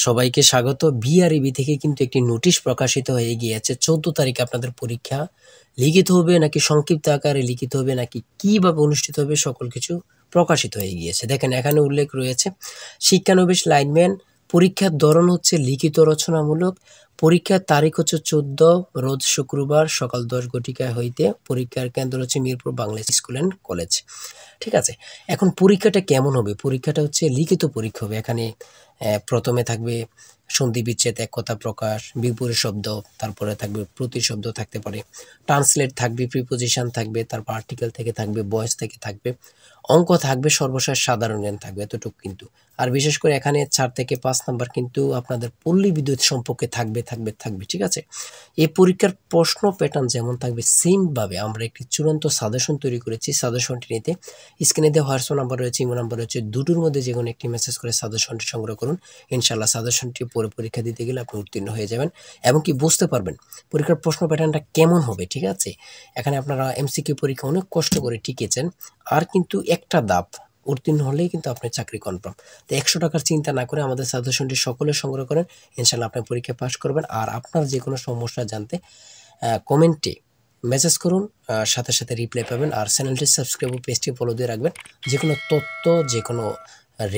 সবাইকে স্বাগত। বিআরইবি থেকে কিন্তু একটি নোটিশ প্রকাশিত হয়ে গিয়েছে। 14 তারিখে আপনাদের পরীক্ষা লিখিত হবে নাকি সংক্ষিপ্ত আকারে লিখিত হবে নাকি কিভাবে অনুষ্ঠিত হবে সকল কিছু প্রকাশিত হয়ে গিয়েছে। দেখেন এখানে উল্লেখ রয়েছে শিক্ষানবিশ লাইনম্যান পরীক্ষার ধরন হচ্ছে লিখিত রচনামূলক। পরীক্ষার তারিখ হচ্ছে 14 রোজ শুক্রবার সকাল 10 ঘটিকা হইতে। পরীক্ষার কেন্দ্র হচ্ছে Mirpur Bangla school and college. ঠিক আছে? এখন পরীক্ষাটা কেমন হবে? পরীক্ষাটা হচ্ছে লিখিত পরীক্ষা হবে। এখানে প্রথমে থাকবে সন্ধি বিচ্ছেদ, এক কথা প্রকাশ, বিপরীত শব্দ, তারপরে থাকবে প্রতিশব্দ থাকতে পারে, ট্রান্সলেট থাকবে, প্রিপোজিশন থাকবে, তারপর আর্টিকেল থেকে থাকবে, ভয়েস থেকে থাকবে, অঙ্ক থাকবে, সর্বশেষ সাধারণ জ্ঞান থাকবে। এতটুকু কিন্তু। আর বিশেষ করে এখানে 4 থেকে 5 নাম্বার কিন্তু আপনাদের পল্লী বিদ্যুৎ সম্পর্কে থাকবে। ঠিক আছে? এই পরীক্ষার প্রশ্ন প্যাটার্ন যেমন থাকবে সেমভাবে আমরা একটি চূড়ান্ত সাজেশন তৈরি করেছি। সাজেশনটি নিতে স্ক্রিনে দেওয়া হোয়াটসঅ্যাপ নাম্বার রয়েছে, ইমো নাম্বার রয়েছে, দুটোর মধ্যে যে কোনো একটি মেসেজ করে সাজেশনটি সংগ্রহ করুন। ইনশাআল্লাহ সাজেশনটি পড়ে পরীক্ষা দিতে গেলে আপনি উত্তীর্ণ হয়ে যাবেন এবং কি বুঝতে পারবেন পরীক্ষার প্রশ্ন প্যাটার্নটা কেমন হবে। ঠিক আছে? এখানে আপনারা এমসিকিউ পরীক্ষা অনেক কষ্ট করে টিকেছেন, আর কিন্তু একটা ধাপ উত্তীর্ণ হলেই কিন্তু আপনার চাকরি কনফার্ম। তো 100 টাকার চিন্তা না করে আমাদের সাজেশনটি সকলে সংগ্রহ করেন। ইনশাআল্লাহ আপনি পরীক্ষা পাস করবেন। আর আপনার যে কোনো সমস্যা জানতে কমেন্টে মেসেজ করুন, সাথে সাথে রিপ্লাই পাবেন। আর চ্যানেলটি সাবস্ক্রাইব ও পেজটি ফলো দিয়ে রাখবেন। যে কোনো তথ্য, যে কোনো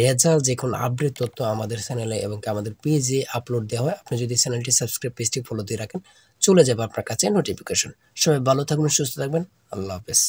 রেজাল্ট, যে কোনো আপডেট তথ্য আমাদের চ্যানেলে এবং আমাদের পেজে আপলোড দেওয়া হয়। আপনি যদি চ্যানেলটি সাবস্ক্রাইব, পেজটি ফলো দিয়ে রাখেন, চলে যাবে আপনার কাছে নোটিফিকেশন। সবাই ভালো থাকবেন, সুস্থ থাকবেন। আল্লাহ হাফেজ।